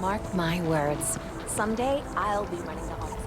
Mark my words. Someday, I'll be running the office.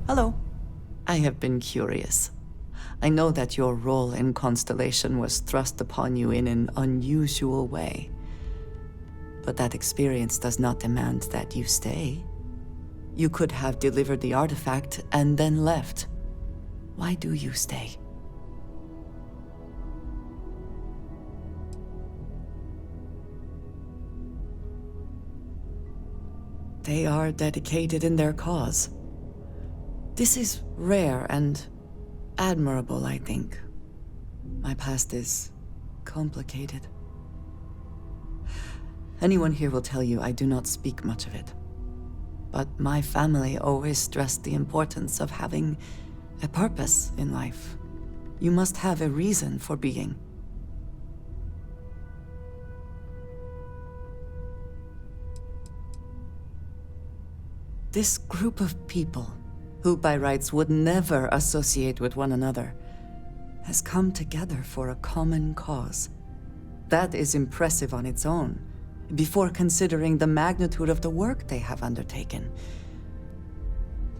Hello. I have been curious. I know that your role in Constellation was thrust upon you in an unusual way. But that experience does not demand that you stay. You could have delivered the artifact and then left. Why do you stay? They are dedicated in their cause. This is rare and admirable, I think. My past is complicated. Anyone here will tell you I do not speak much of it. But my family always stressed the importance of having a purpose in life. You must have a reason for being. This group of people, who by rights would never associate with one another, has come together for a common cause. That is impressive on its own, before considering the magnitude of the work they have undertaken,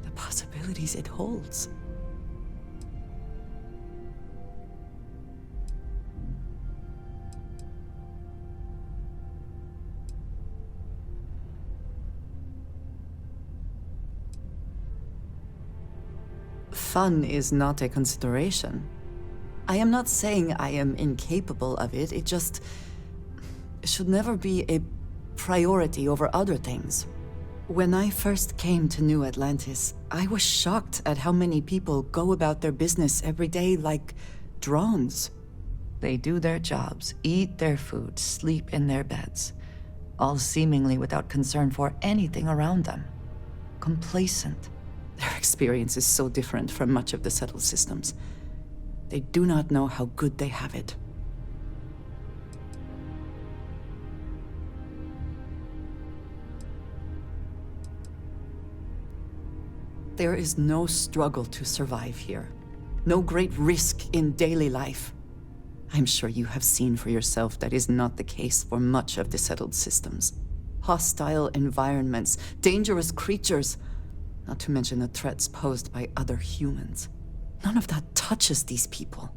the possibilities it holds. Fun is not a consideration. I am not saying I am incapable of it, it just should never be a priority over other things. When I first came to New Atlantis, I was shocked at how many people go about their business every day like drones. They do their jobs, eat their food, sleep in their beds, all seemingly without concern for anything around them. Complacent. Their experience is so different from much of the settled systems. They do not know how good they have it. There is no struggle to survive here. No great risk in daily life. I'm sure you have seen for yourself that is not the case for much of the settled systems. Hostile environments, dangerous creatures, not to mention the threats posed by other humans. None of that touches these people.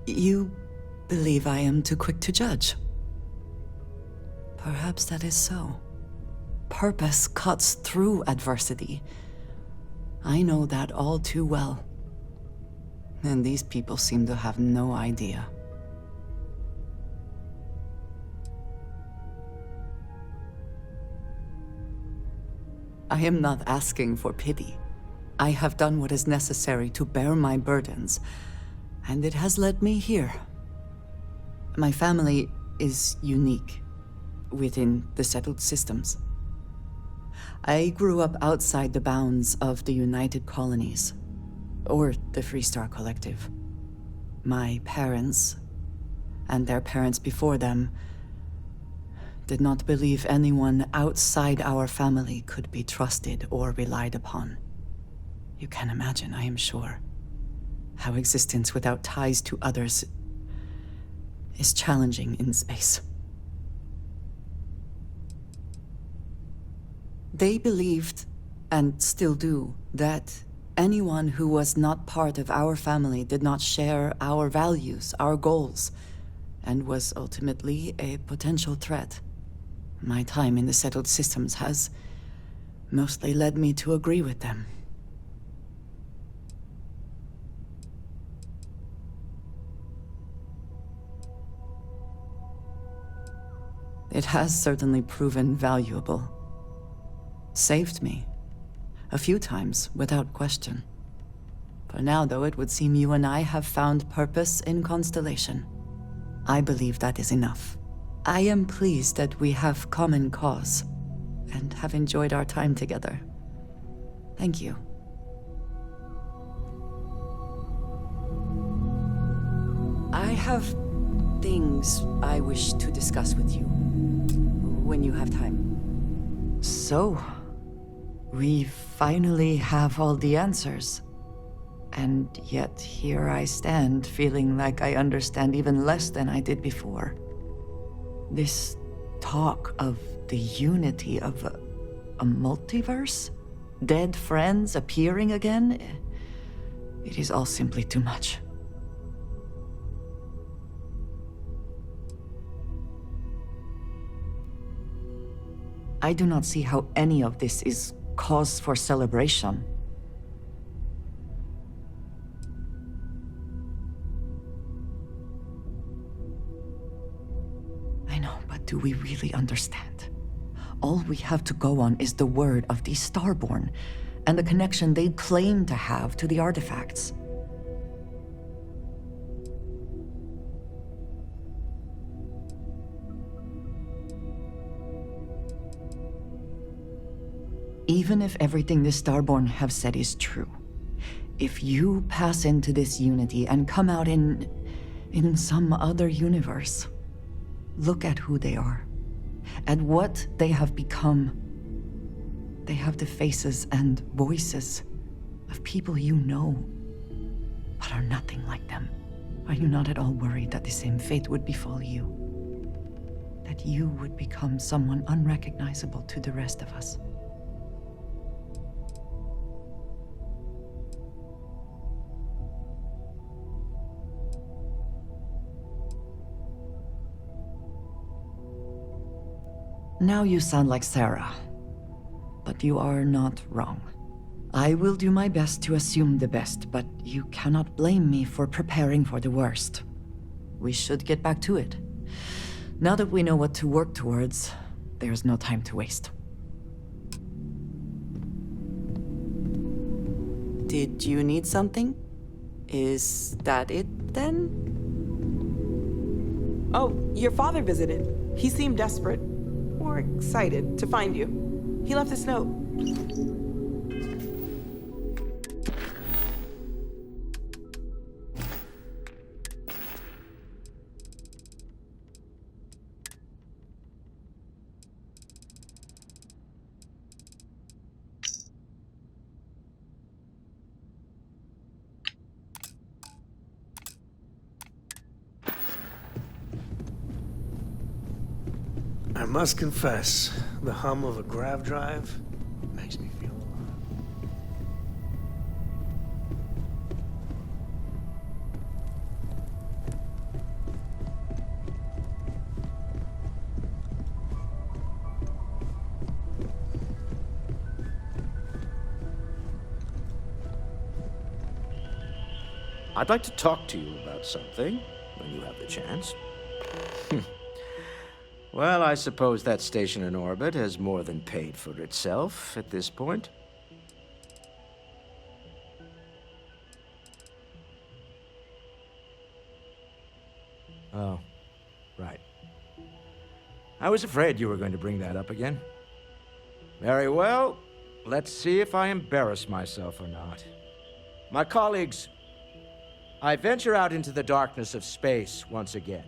You believe I am too quick to judge. Perhaps that is so. Purpose cuts through adversity. I know that all too well. And these people seem to have no idea. I am not asking for pity. I have done what is necessary to bear my burdens, and it has led me here. My family is unique within the settled systems. I grew up outside the bounds of the United Colonies, or the Freestar Collective. My parents, and their parents before them, did not believe anyone outside our family could be trusted or relied upon. You can imagine, I am sure, how existence without ties to others is challenging in space. They believed and still do, that anyone who was not part of our family did not share our values, our goals, and was ultimately a potential threat. My time in the settled systems has mostly led me to agree with them. It has certainly proven valuable. Saved me. A few times, without question. For now, though, it would seem you and I have found purpose in Constellation. I believe that is enough. I am pleased that we have common cause, and have enjoyed our time together. Thank you. I have things I wish to discuss with you, when you have time. So, we finally have all the answers. And yet here I stand, feeling like I understand even less than I did before. This talk of the unity of a multiverse? Dead friends appearing again? It is all simply too much. I do not see how any of this is cause for celebration. I know, but do we really understand? All we have to go on is the word of the Starborn, and the connection they claim to have to the artifacts. Even if everything the Starborn have said is true, if you pass into this unity and come out in some other universe, look at who they are, at what they have become. They have the faces and voices of people you know, but are nothing like them. Are you not at all worried that the same fate would befall you? That you would become someone unrecognizable to the rest of us? Now you sound like Sarah, but you are not wrong. I will do my best to assume the best, but you cannot blame me for preparing for the worst. We should get back to it. Now that we know what to work towards, there's no time to waste. Did you need something? Is that it, then? Oh, your father visited. He seemed desperate. Or excited to find you. He left this note. I must confess, the hum of a grav drive makes me feel alive. I'd like to talk to you about something, when you have the chance. Well, I suppose that station in orbit has more than paid for itself at this point. Oh, right. I was afraid you were going to bring that up again. Very well. Let's see if I embarrass myself or not. My colleagues, I venture out into the darkness of space once again.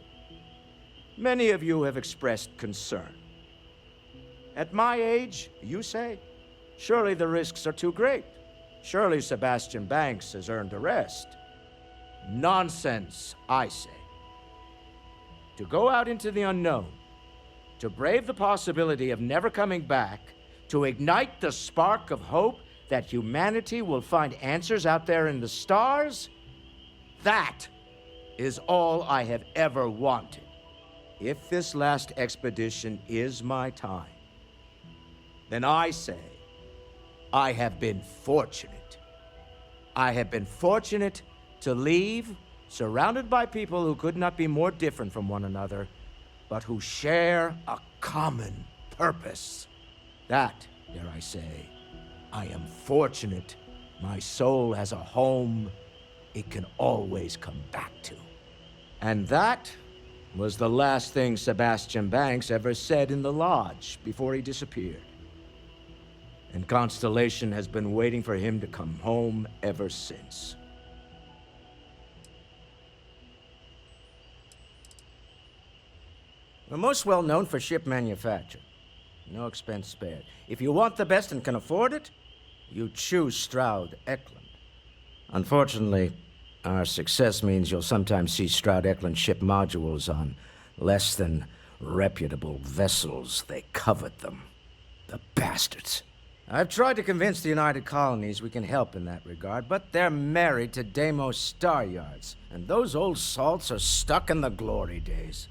Many of you have expressed concern. At my age, you say, surely the risks are too great. Surely Sebastian Banks has earned a rest. Nonsense, I say. To go out into the unknown, to brave the possibility of never coming back, To ignite the spark of hope that humanity will find answers out there in the stars? That is all I have ever wanted. If this last expedition is my time, then I say I have been fortunate. I have been fortunate to leave surrounded by people who could not be more different from one another, but who share a common purpose. That, dare I say, I am fortunate. My soul has a home it can always come back to. And that was the last thing Sebastian Banks ever said in the lodge before he disappeared. And Constellation has been waiting for him to come home ever since. We're most well known for ship manufacture. No expense spared. If you want the best and can afford it, you choose Stroud Eklund. Unfortunately, our success means you'll sometimes see Stroud Eklund ship modules on less than reputable vessels. They covet them. The bastards. I've tried to convince the United Colonies we can help in that regard, but they're married to Deimos Star Yards, and those old salts are stuck in the glory days.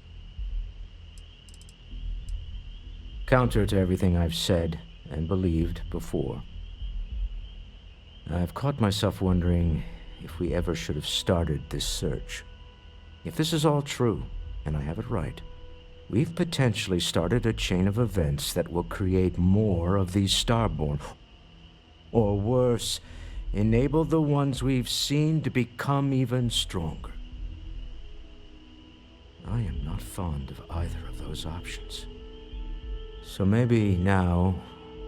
Counter to everything I've said and believed before, I've caught myself wondering if we ever should have started this search. If this is all true, and I have it right, we've potentially started a chain of events that will create more of these Starborn. Or worse, enable the ones we've seen to become even stronger. I am not fond of either of those options. So maybe now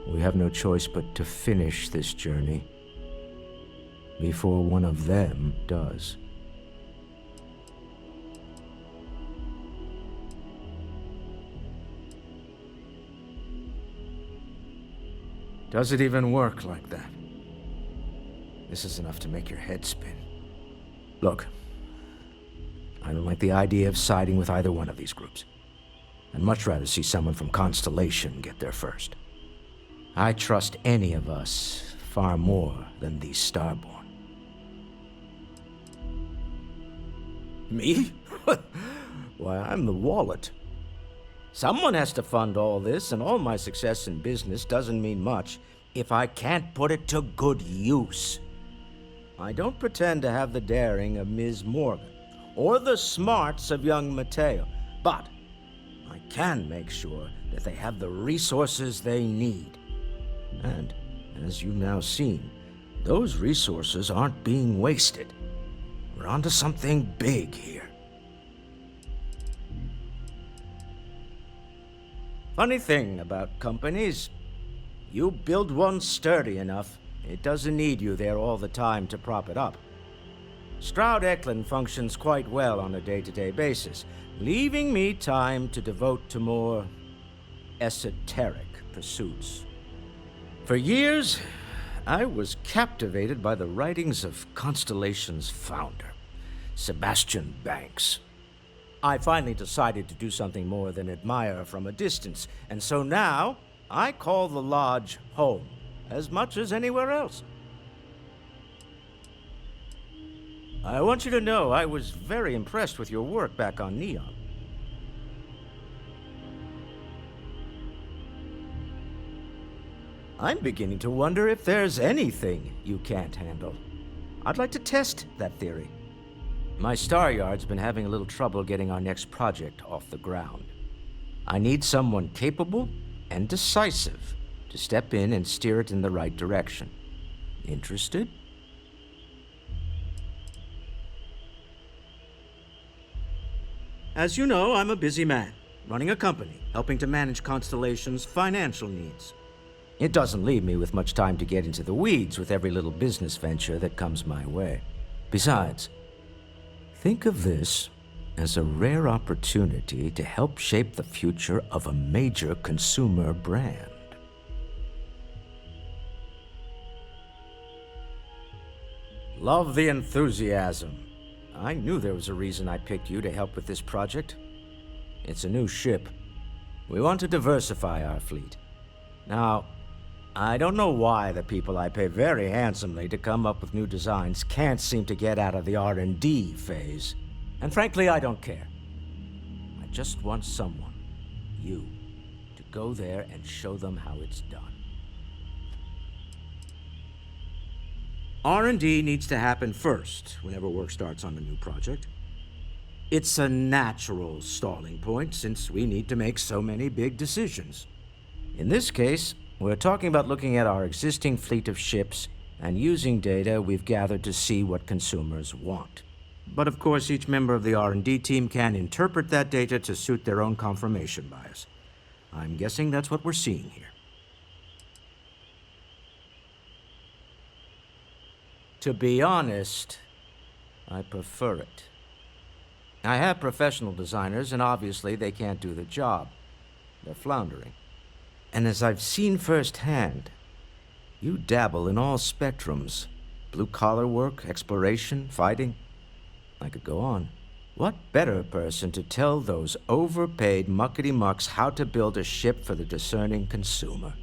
we have no choice but to finish this journey before one of them does. Does it even work like that? This is enough to make your head spin. Look, I don't like the idea of siding with either one of these groups. I'd much rather see someone from Constellation get there first. I trust any of us far more than these Starborn. Me? Why, I'm the wallet. Someone has to fund all this, and all my success in business doesn't mean much if I can't put it to good use. I don't pretend to have the daring of Ms. Morgan, or the smarts of young Mateo, but I can make sure that they have the resources they need. And, as you've now seen, those resources aren't being wasted. We're onto something big here. Funny thing about companies, you build one sturdy enough, it doesn't need you there all the time to prop it up. Stroud Eklund functions quite well on a day-to-day basis, leaving me time to devote to more esoteric pursuits. For years, I was captivated by the writings of Constellation's founder, Sebastian Banks. I finally decided to do something more than admire from a distance, and so now I call the lodge home as much as anywhere else. I want you to know I was very impressed with your work back on Neon. I'm beginning to wonder if there's anything you can't handle. I'd like to test that theory. My Star Yard's been having a little trouble getting our next project off the ground. I need someone capable and decisive to step in and steer it in the right direction. Interested? As you know, I'm a busy man, running a company, helping to manage Constellation's financial needs. It doesn't leave me with much time to get into the weeds with every little business venture that comes my way. Besides, think of this as a rare opportunity to help shape the future of a major consumer brand. Love the enthusiasm. I knew there was a reason I picked you to help with this project. It's a new ship. We want to diversify our fleet. Now, I don't know why the people I pay very handsomely to come up with new designs can't seem to get out of the R&D phase. And frankly, I don't care. I just want someone, you, to go there and show them how it's done. R&D needs to happen first whenever work starts on a new project. It's a natural stalling point since we need to make so many big decisions. In this case, we're talking about looking at our existing fleet of ships and using data we've gathered to see what consumers want. But of course, each member of the R&D team can interpret that data to suit their own confirmation bias. I'm guessing that's what we're seeing here. To be honest, I prefer it. I have professional designers, and obviously they can't do the job. They're floundering. And as I've seen firsthand, you dabble in all spectrums. Blue-collar work, exploration, fighting. I could go on. What better person to tell those overpaid muckety-mucks how to build a ship for the discerning consumer?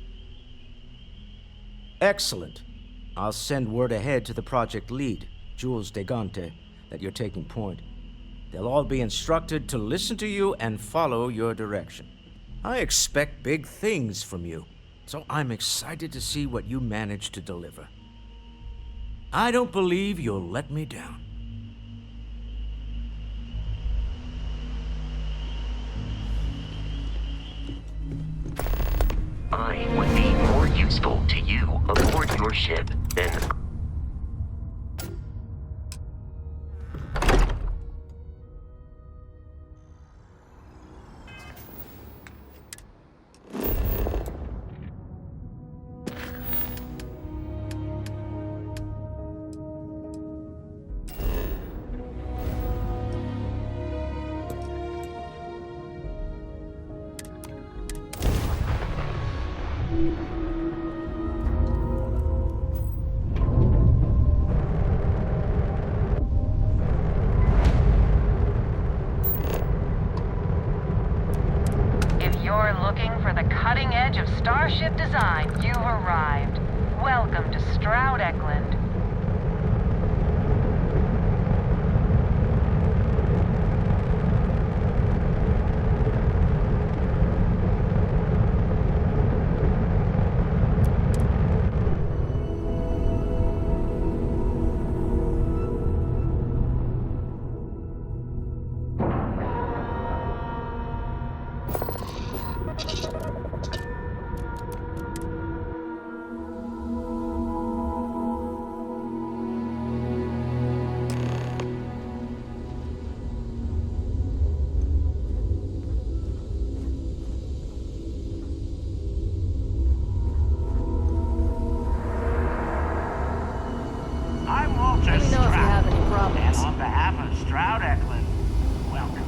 Excellent. I'll send word ahead to the project lead, Jules Degante, that you're taking point. They'll all be instructed to listen to you and follow your direction. I expect big things from you, so I'm excited to see what you manage to deliver. I don't believe you'll let me down. I would be more useful to you aboard your ship than... Cutting edge of starship design, you've arrived. Welcome to Stroud Eklund. Let me know if you have any problems. And on behalf of Stroud Eklund, welcome.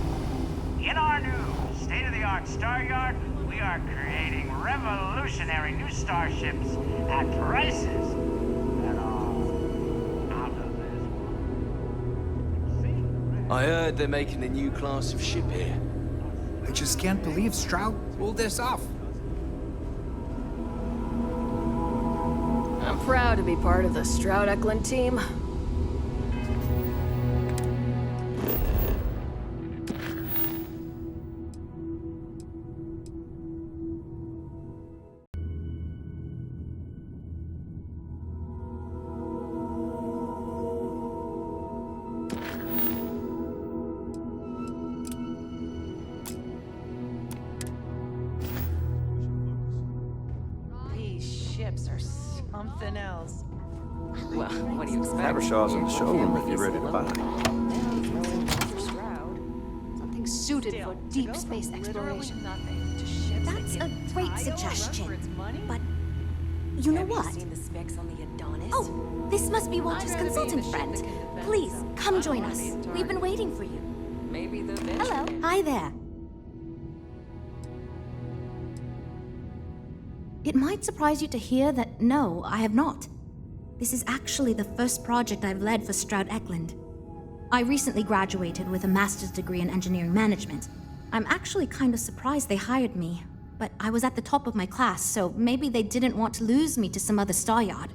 In our new state-of-the-art star yard, we are creating revolutionary new starships at prices that are out of this world. I heard they're making a new class of ship here. I just can't believe Stroud pulled this off. I'm proud to be part of the Stroud Eklund team. Something else. Well, what do you expect? Habershaw's in the showroom if you're ready to buy. Something suited for deep space exploration. That's a great suggestion. But you know what? Have you seen the specs on the Adonis? Oh, this must be Walter's consultant friend. Please, come join us. We've been waiting for you. Maybe the Hello. Hi there. It might surprise you to hear that no, I have not. This is actually the first project I've led for Stroud Eklund. I recently graduated with a master's degree in engineering management. I'm actually kind of surprised they hired me. but I was at the top of my class, so maybe they didn't want to lose me to some other star yard.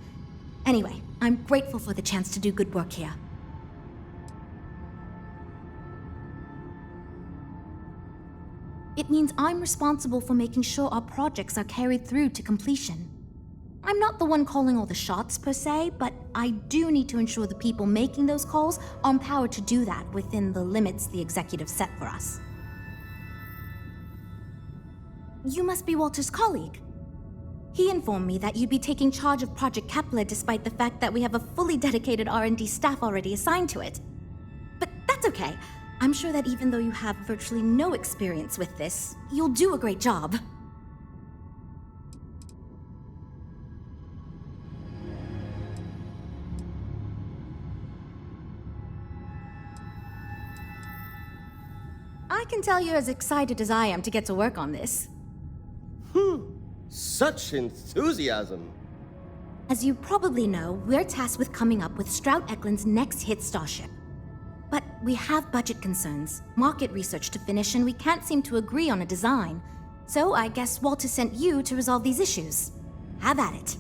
Anyway, I'm grateful for the chance to do good work here. It means I'm responsible for making sure our projects are carried through to completion. I'm not the one calling all the shots per se, but I do need to ensure the people making those calls are empowered to do that within the limits the executive set for us. You must be Walter's colleague. He informed me that you'd be taking charge of Project Kepler despite the fact that we have a fully dedicated R&D staff already assigned to it. But that's okay. I'm sure that even though you have virtually no experience with this, you'll do a great job. I can tell you're as excited as I am to get to work on this. Such enthusiasm. As you probably know, we're tasked with coming up with Stroud Eklund's next hit starship. But we have budget concerns, market research to finish, and we can't seem to agree on a design. So I guess Walter sent you to resolve these issues. Have at it.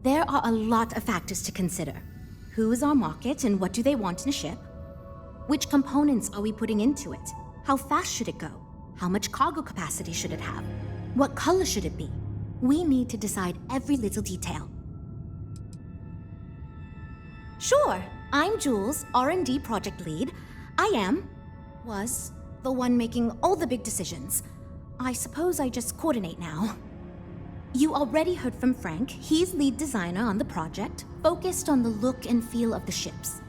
There are a lot of factors to consider. Who is our market and what do they want in a ship? Which components are we putting into it? How fast should it go? How much cargo capacity should it have? What color should it be? We need to decide every little detail. Sure, I'm Jules, R&D project lead. Was the one making all the big decisions. I suppose I just coordinate now. You already heard from Frank. He's lead designer on the project, focused on the look and feel of the ships.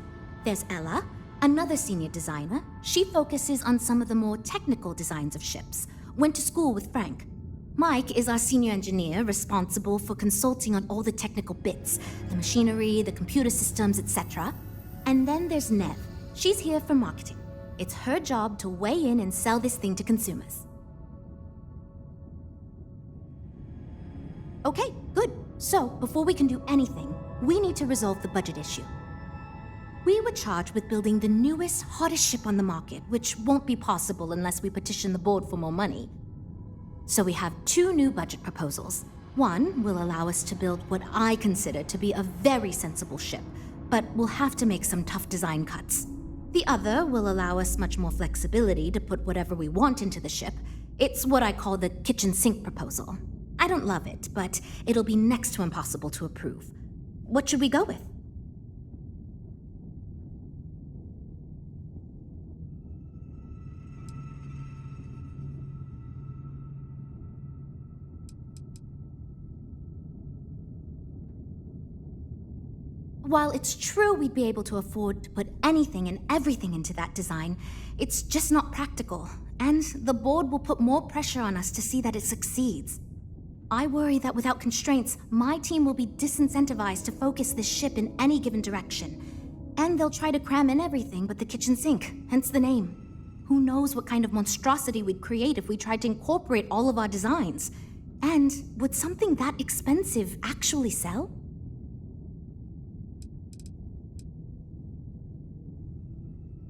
There's Ella, another senior designer. She focuses on some of the more technical designs of ships. Went to school with Frank. Mike is our senior engineer, responsible for consulting on all the technical bits, the machinery, the computer systems, etc. And then there's Nev. She's here for marketing. It's her job to weigh in and sell this thing to consumers. Okay, good. So, before we can do anything, we need to resolve the budget issue. We were charged with building the newest, hottest ship on the market, which won't be possible unless we petition the board for more money. So we have two new budget proposals. One will allow us to build what I consider to be a very sensible ship, but we'll have to make some tough design cuts. The other will allow us much more flexibility to put whatever we want into the ship. It's what I call the kitchen sink proposal. I don't love it, but it'll be next to impossible to approve. What should we go with? While it's true we'd be able to afford to put anything and everything into that design, it's just not practical, and the board will put more pressure on us to see that it succeeds. I worry that without constraints, my team will be disincentivized to focus this ship in any given direction, and they'll try to cram in everything but the kitchen sink, hence the name. Who knows what kind of monstrosity we'd create if we tried to incorporate all of our designs? And would something that expensive actually sell?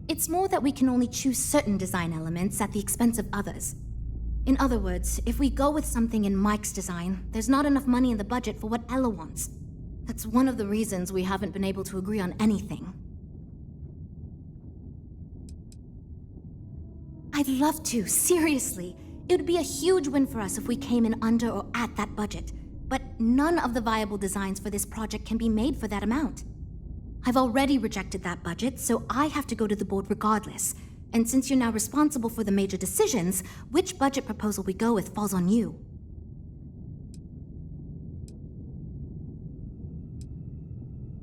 It's more that we can only choose certain design elements at the expense of others. In other words, if we go with something in Mike's design, there's not enough money in the budget for what Ella wants. That's one of the reasons we haven't been able to agree on anything. I'd love to, seriously. It would be a huge win for us if we came in under or at that budget. But none of the viable designs for this project can be made for that amount. I've already rejected that budget, so I have to go to the board regardless. And since you're now responsible for the major decisions, which budget proposal we go with falls on you.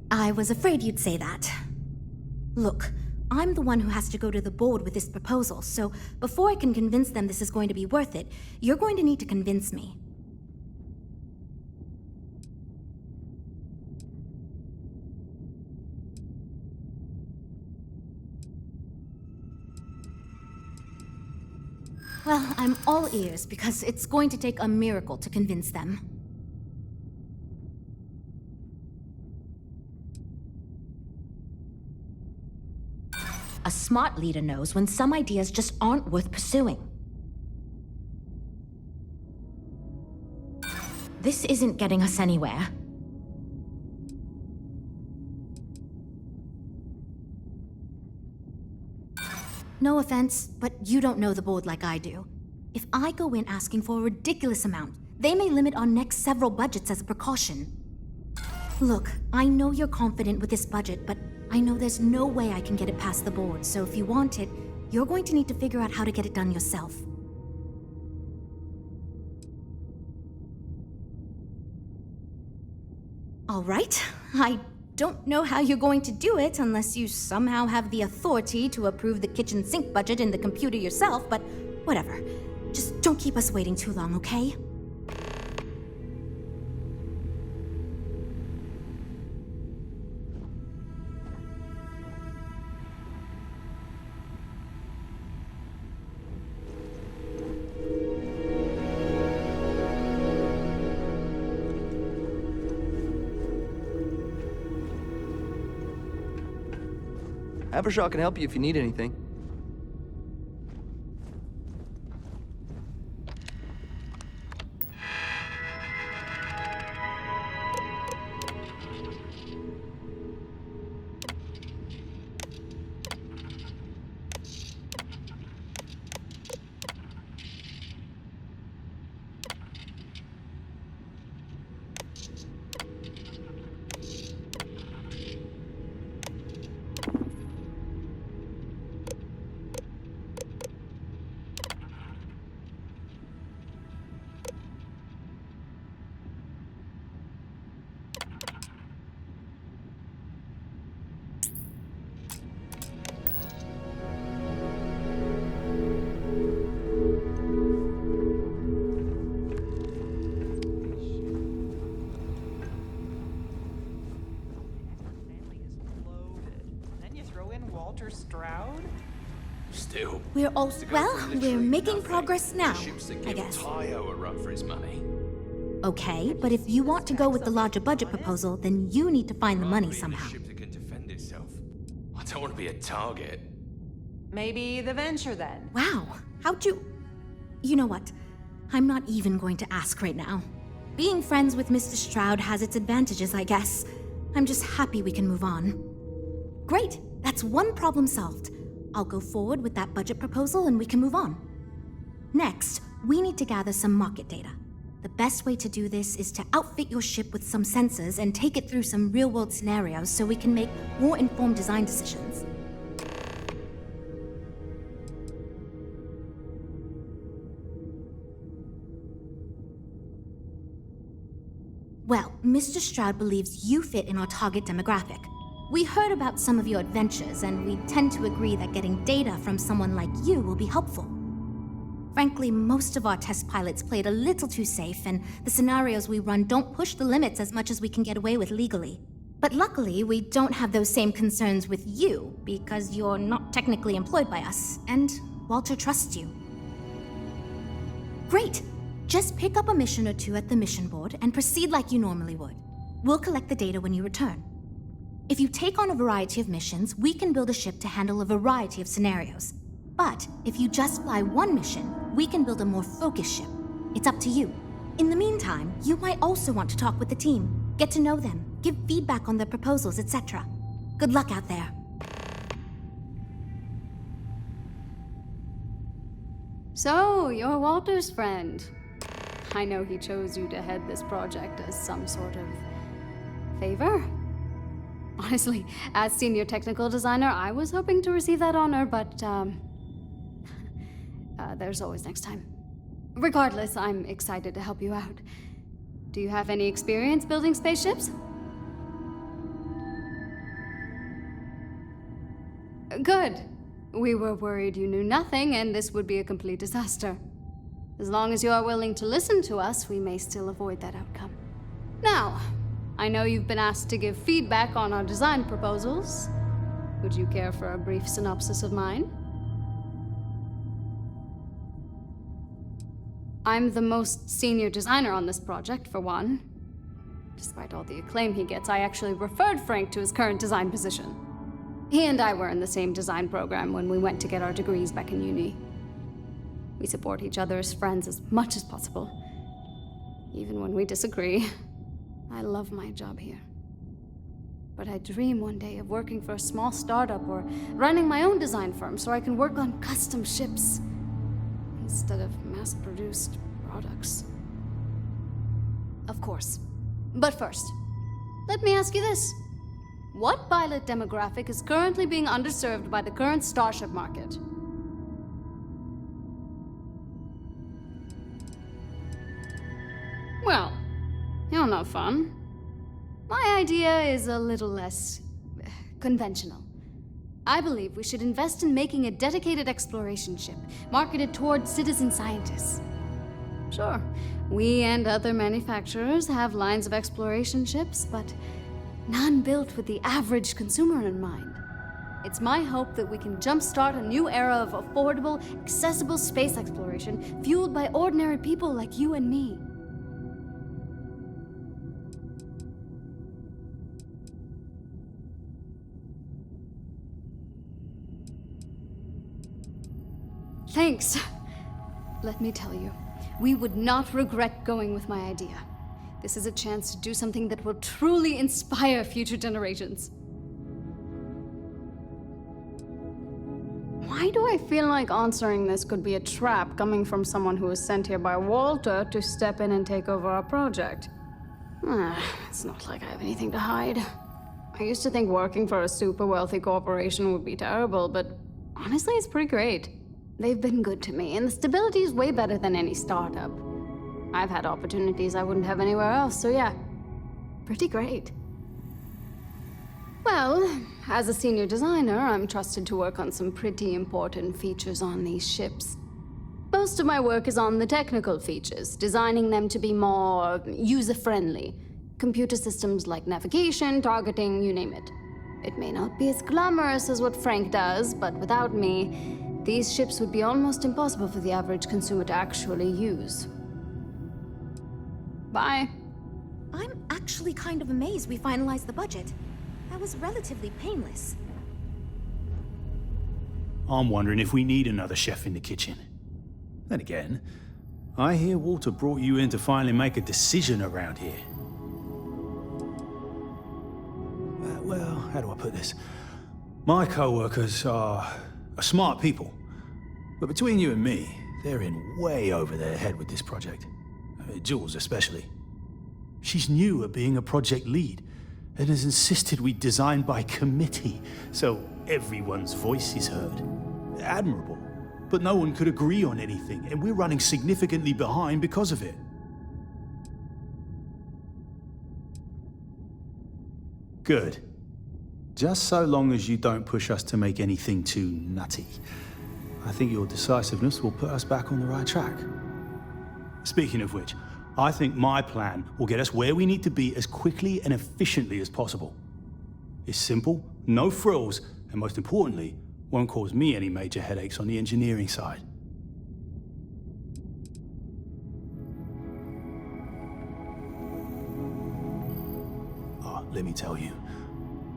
I was afraid you'd say that. Look, I'm the one who has to go to the board with this proposal, so before I can convince them this is going to be worth it, you're going to need to convince me. Well, I'm all ears because it's going to take a miracle to convince them. A smart leader knows when some ideas just aren't worth pursuing. This isn't getting us anywhere. No offense, but you don't know the board like I do. If I go in asking for a ridiculous amount, they may limit our next several budgets as a precaution. Look, I know you're confident with this budget, but I know there's no way I can get it past the board, so if you want it, you're going to need to figure out how to get it done yourself. All right, I don't know how you're going to do it unless you somehow have the authority to approve the kitchen sink budget in the computer yourself, but whatever. Just don't keep us waiting too long, okay? Abershaw can help you if you need anything. Still. We're making progress now, I guess. Tayo a run for his money. Okay, but if you want to go with the larger budget proposal, then you need to find the money somehow. A ship that can defend itself. I don't want to be a target. Maybe the venture then. Wow, how'd you... You know what? I'm not even going to ask right now. Being friends with Mr. Stroud has its advantages, I guess. I'm just happy we can move on. Great, that's one problem solved. I'll go forward with that budget proposal and we can move on. Next, we need to gather some market data. The best way to do this is to outfit your ship with some sensors and take it through some real-world scenarios so we can make more informed design decisions. Well, Mr. Stroud believes you fit in our target demographic. We heard about some of your adventures, and we tend to agree that getting data from someone like you will be helpful. Frankly, most of our test pilots played a little too safe, and the scenarios we run don't push the limits as much as we can get away with legally. But luckily, we don't have those same concerns with you, because you're not technically employed by us, and Walter trusts you. Great! Just pick up a mission or two at the mission board and proceed like you normally would. We'll collect the data when you return. If you take on a variety of missions, we can build a ship to handle a variety of scenarios. But if you just fly one mission, we can build a more focused ship. It's up to you. In the meantime, you might also want to talk with the team, get to know them, give feedback on their proposals, etc. Good luck out there. So, you're Walter's friend. I know he chose you to head this project as some sort of favor. Honestly, as senior technical designer, I was hoping to receive that honor, but, there's always next time. Regardless, I'm excited to help you out. Do you have any experience building spaceships? Good. We were worried you knew nothing, and this would be a complete disaster. As long as you are willing to listen to us, we may still avoid that outcome. Now, I know you've been asked to give feedback on our design proposals. Would you care for a brief synopsis of mine? I'm the most senior designer on this project, for one. Despite all the acclaim he gets, I actually referred Frank to his current design position. He and I were in the same design program when we went to get our degrees back in uni. We support each other as friends as much as possible, even when we disagree. I love my job here. But I dream one day of working for a small startup or running my own design firm so I can work on custom ships instead of mass-produced products. Of course. But first, let me ask you this. What pilot demographic is currently being underserved by the current starship market? Well, you're no fun. My idea is a little less conventional. I believe we should invest in making a dedicated exploration ship, marketed towards citizen scientists. Sure, we and other manufacturers have lines of exploration ships, but none built with the average consumer in mind. It's my hope that we can jumpstart a new era of affordable, accessible space exploration, fueled by ordinary people like you and me. Thanks. Let me tell you, we would not regret going with my idea. This is a chance to do something that will truly inspire future generations. Why do I feel like answering this could be a trap coming from someone who was sent here by Walter to step in and take over our project? It's not like I have anything to hide. I used to think working for a super wealthy corporation would be terrible, but honestly, it's pretty great. They've been good to me, and the stability is way better than any startup. I've had opportunities I wouldn't have anywhere else, so yeah, pretty great. Well, as a senior designer, I'm trusted to work on some pretty important features on these ships. Most of my work is on the technical features, designing them to be more user-friendly. Computer systems like navigation, targeting, you name it. It may not be as glamorous as what Frank does, but without me, these ships would be almost impossible for the average consumer to actually use. Bye. I'm actually kind of amazed we finalized the budget. That was relatively painless. I'm wondering if we need another chef in the kitchen. Then again, I hear Walter brought you in to finally make a decision around here. Well, how do I put this? My co-workers are smart people. But between you and me, they're in way over their head with this project. Jules especially. She's new at being a project lead and has insisted we design by committee, so everyone's voice is heard. Admirable. But no one could agree on anything, and we're running significantly behind because of it. Good. Just so long as you don't push us to make anything too nutty. I think your decisiveness will put us back on the right track. Speaking of which, I think my plan will get us where we need to be as quickly and efficiently as possible. It's simple, no frills, and most importantly, won't cause me any major headaches on the engineering side. Let me tell you,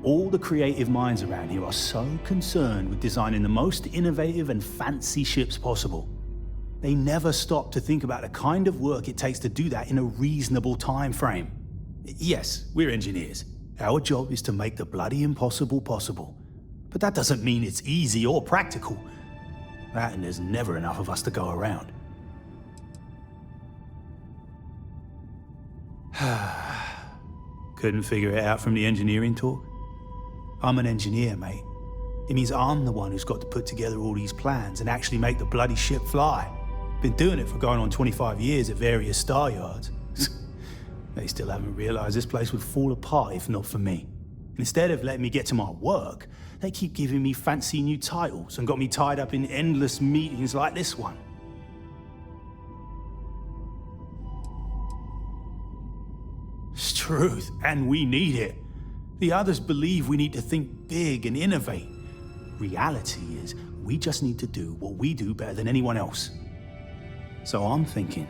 all the creative minds around here are so concerned with designing the most innovative and fancy ships possible. They never stop to think about the kind of work it takes to do that in a reasonable time frame. Yes, we're engineers. Our job is to make the bloody impossible possible. But that doesn't mean it's easy or practical. That and there's never enough of us to go around. Couldn't figure it out from the engineering talk? I'm an engineer, mate. It means I'm the one who's got to put together all these plans and actually make the bloody ship fly. Been doing it for going on 25 years at various star yards. They still haven't realized this place would fall apart if not for me. Instead of letting me get to my work, they keep giving me fancy new titles and got me tied up in endless meetings like this one. It's truth, and we need it. The others believe we need to think big and innovate. Reality is, we just need to do what we do better than anyone else. So I'm thinking,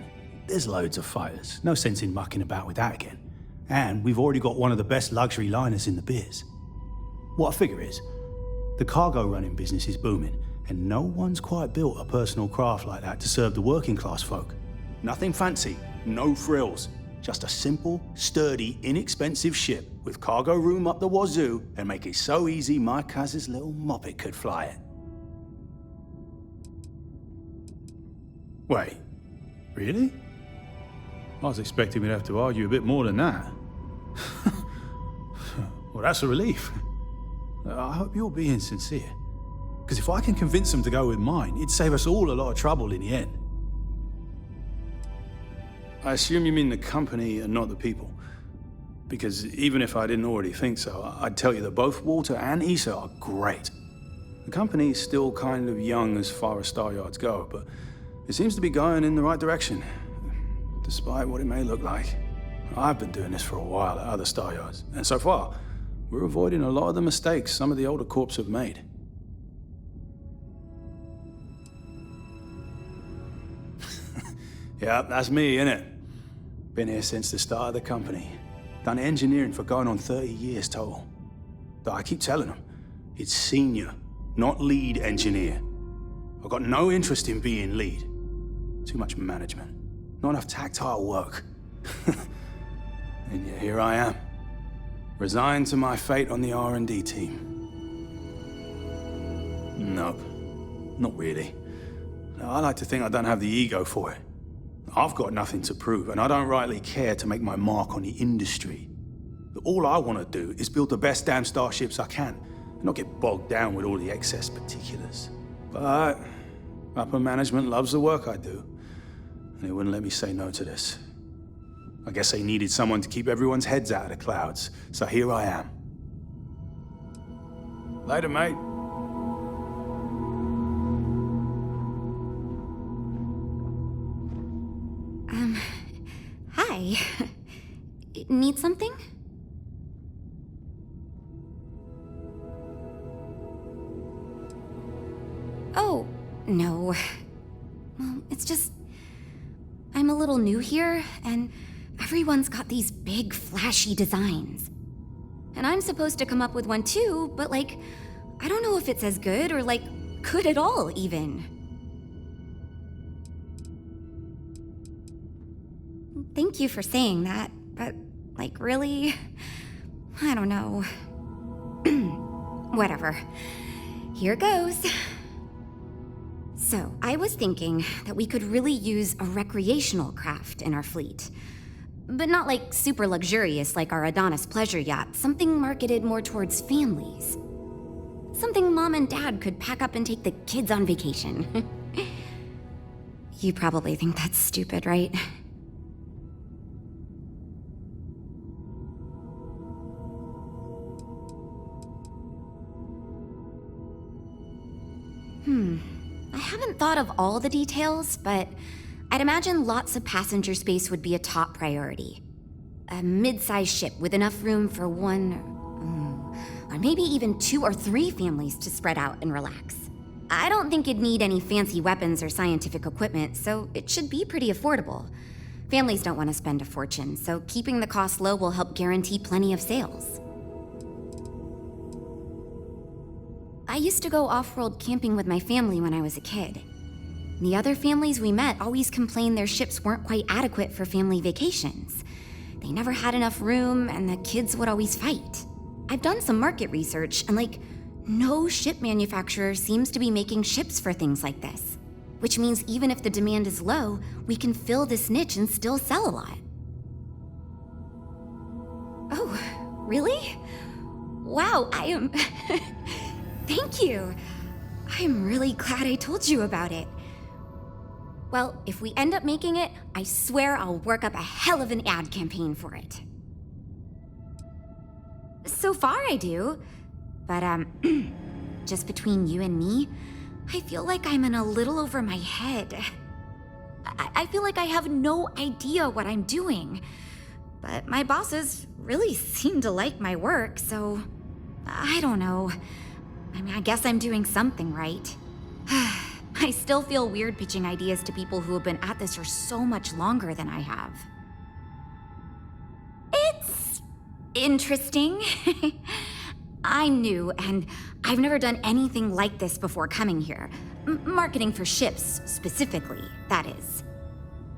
there's loads of fighters. No sense in mucking about with that again. And we've already got one of the best luxury liners in the biz. What I figure is, The cargo running business is booming, and no one's quite built a personal craft like that to serve the working class folk. Nothing fancy, no frills. Just a simple, sturdy, inexpensive ship with cargo room up the wazoo and make it so easy my cousin's little moppet could fly it. Wait, really? I was expecting we'd have to argue a bit more than that. Well, that's a relief. I hope you're being sincere. Because if I can convince them to go with mine, it'd save us all a lot of trouble in the end. I assume you mean the company and not the people. Because even if I didn't already think so, I'd tell you that both Walter and Issa are great. The company's still kind of young as far as Star Yards go, but it seems to be going in the right direction, despite what it may look like. I've been doing this for a while at other Star Yards, and so far, we're avoiding a lot of the mistakes some of the older corps have made. Yeah, that's me, innit? Been here since the start of the company. Done engineering for going on 30 years total. Though I keep telling them, it's senior, not lead engineer. I've got no interest in being lead. Too much management. Not enough tactile work. And yet here I am. Resigned to my fate on the R&D team. Nope. Not really. I like to think I don't have the ego for it. I've got nothing to prove, and I don't rightly care to make my mark on the industry. But all I want to do is build the best damn starships I can, and not get bogged down with all the excess particulars. But upper management loves the work I do, and they wouldn't let me say no to this. I guess they needed someone to keep everyone's heads out of the clouds, so here I am. Later, mate. Hi. Need something? Oh, no. Well, it's just... I'm a little new here, and everyone's got these big, flashy designs. And I'm supposed to come up with one too, but like, I don't know if it's as good or like, good at all, even. Thank you for saying that, but like, really? I don't know. Whatever. Here goes. So, I was thinking that we could really use a recreational craft in our fleet. But not like super luxurious like our Adonis pleasure yacht, something marketed more towards families. Something Mom and Dad could pack up and take the kids on vacation. You probably think that's stupid, right? I haven't thought of all the details, but I'd imagine lots of passenger space would be a top priority. A mid-sized ship with enough room for one, or maybe even 2 or 3 families to spread out and relax. I don't think it'd need any fancy weapons or scientific equipment, so it should be pretty affordable. Families don't want to spend a fortune, so keeping the cost low will help guarantee plenty of sales. I used to go off-world camping with my family when I was a kid. The other families we met always complained their ships weren't quite adequate for family vacations. They never had enough room, and the kids would always fight. I've done some market research, and like, no ship manufacturer seems to be making ships for things like this. Which means even if the demand is low, we can fill this niche and still sell a lot. Oh, really? Wow, I am... Thank you. I'm really glad I told you about it. Well, if we end up making it, I swear I'll work up a hell of an ad campaign for it. So far I do, but just between you and me, I feel like I'm in a little over my head. I feel like I have no idea what I'm doing, but my bosses really seem to like my work, so I don't know. I mean, I guess I'm doing something right. I still feel weird pitching ideas to people who have been at this for so much longer than I have. It's interesting. I'm new, and I've never done anything like this before coming here. Marketing for ships, specifically, that is.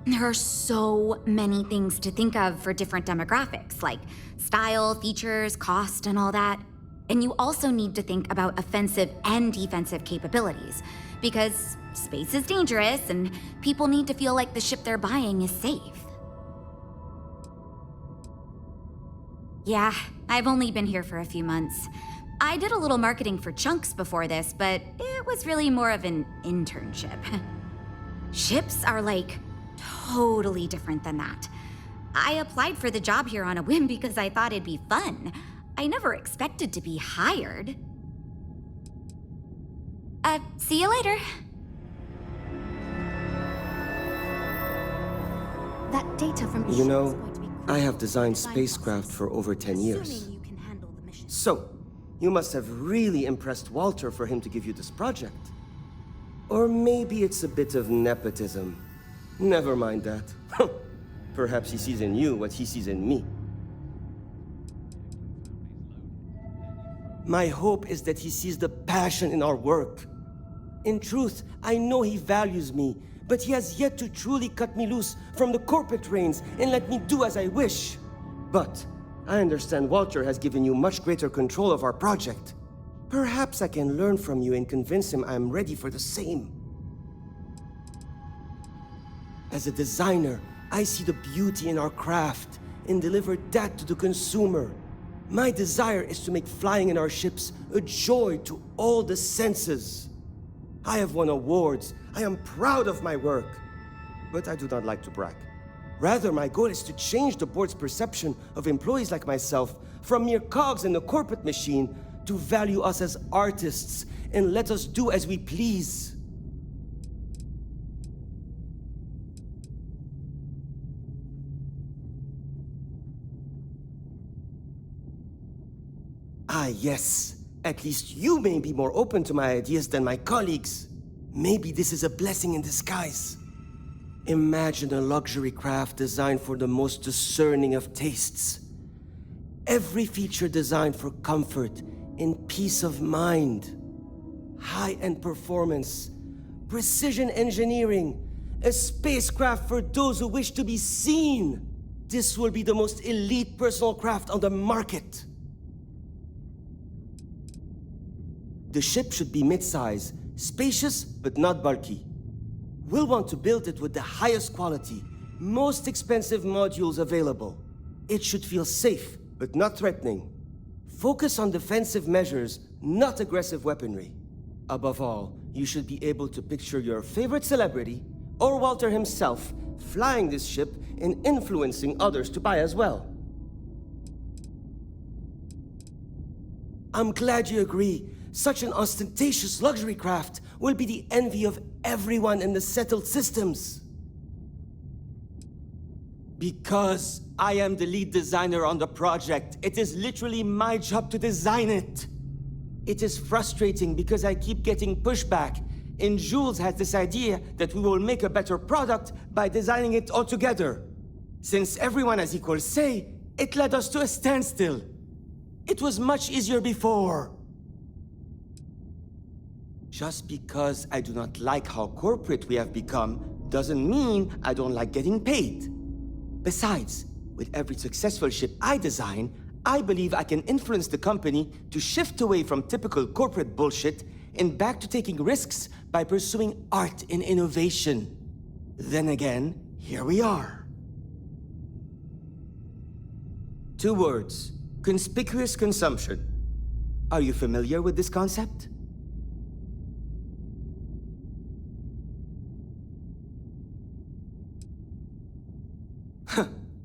There are so many things to think of for different demographics, like style, features, cost, and all that. And you also need to think about offensive and defensive capabilities, because space is dangerous, and people need to feel like the ship they're buying is safe. Yeah, I've only been here for a few months. I did a little marketing for Chunks before this, but it was really more of an internship. Ships are like totally different than that. I applied for the job here on a whim because I thought it'd be fun. I never expected to be hired. See you later. That data from You know, I have designed spacecraft for over 10 years. So, you must have really impressed Walter for him to give you this project. Or maybe it's a bit of nepotism. Never mind that. Perhaps he sees in you what he sees in me. My hope is that he sees the passion in our work. In truth, I know he values me, but he has yet to truly cut me loose from the corporate reins and let me do as I wish. But I understand Walter has given you much greater control of our project. Perhaps I can learn from you and convince him I'm ready for the same. As a designer, I see the beauty in our craft and deliver that to the consumer. My desire is to make flying in our ships a joy to all the senses. I have won awards. I am proud of my work. But I do not like to brag. Rather, my goal is to change the board's perception of employees like myself from mere cogs in the corporate machine to value us as artists and let us do as we please. Ah, yes. At least you may be more open to my ideas than my colleagues. Maybe this is a blessing in disguise. Imagine a luxury craft designed for the most discerning of tastes. Every feature designed for comfort and peace of mind. High-end performance, precision engineering, a spacecraft for those who wish to be seen. This will be the most elite personal craft on the market. The ship should be mid-size, spacious but not bulky. We'll want to build it with the highest quality, most expensive modules available. It should feel safe but not threatening. Focus on defensive measures, not aggressive weaponry. Above all, you should be able to picture your favorite celebrity, or Walter himself, flying this ship and influencing others to buy as well. I'm glad you agree. Such an ostentatious luxury craft will be the envy of everyone in the settled systems. Because I am the lead designer on the project, it is literally my job to design it. It is frustrating because I keep getting pushback, and Jules has this idea that we will make a better product by designing it all together. Since everyone has equal say, it led us to a standstill. It was much easier before. Just because I do not like how corporate we have become doesn't mean I don't like getting paid. Besides, with every successful ship I design, I believe I can influence the company to shift away from typical corporate bullshit and back to taking risks by pursuing art and innovation. Then again, here we are. 2 words: conspicuous consumption. Are you familiar with this concept?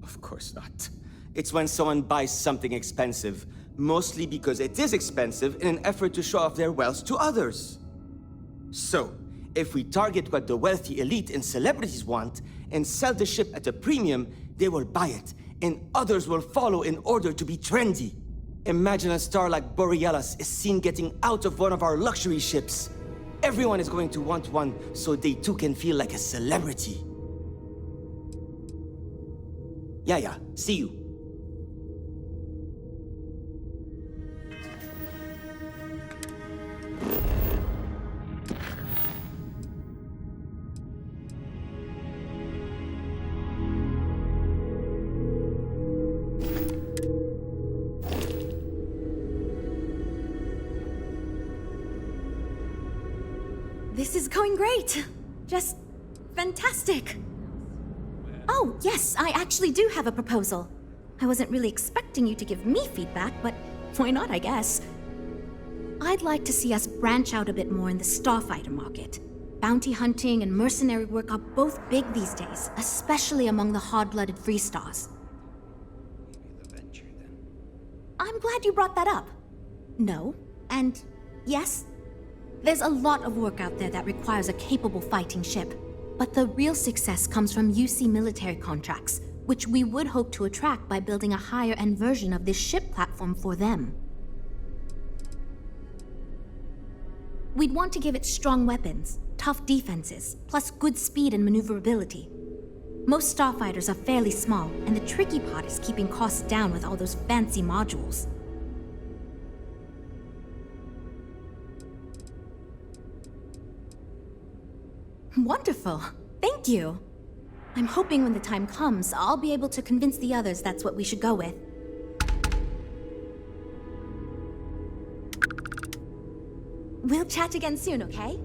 Of course not. It's when someone buys something expensive, mostly because it is expensive in an effort to show off their wealth to others. So, if we target what the wealthy elite and celebrities want and sell the ship at a premium, they will buy it, and others will follow in order to be trendy. Imagine a star like Borealis is seen getting out of one of our luxury ships. Everyone is going to want one so they too can feel like a celebrity. Yeah, see you. This is going great. Just fantastic. Oh, yes, I actually do have a proposal. I wasn't really expecting you to give me feedback, but why not, I guess? I'd like to see us branch out a bit more in the starfighter market. Bounty hunting and mercenary work are both big these days, especially among the hard-blooded Freestars. I'm glad you brought that up. No, and yes, there's a lot of work out there that requires a capable fighting ship. But the real success comes from UC military contracts, which we would hope to attract by building a higher-end version of this ship platform for them. We'd want to give it strong weapons, tough defenses, plus good speed and maneuverability. Most starfighters are fairly small, and the tricky part is keeping costs down with all those fancy modules. Wonderful. Thank you. I'm hoping when the time comes, I'll be able to convince the others that's what we should go with. We'll chat again soon, okay?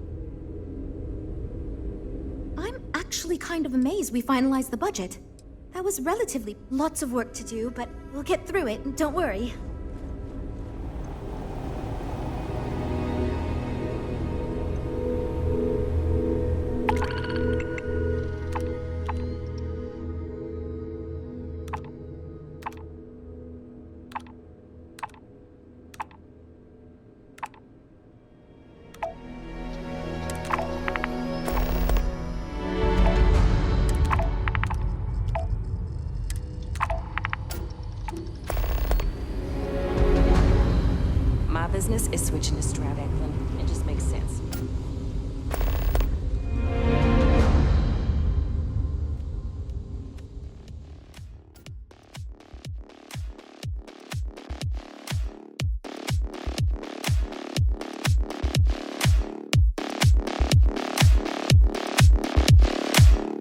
I'm actually kind of amazed we finalized the budget. That was relatively lots of work to do, but we'll get through it, don't worry. My business is switching to Stroud Eklund.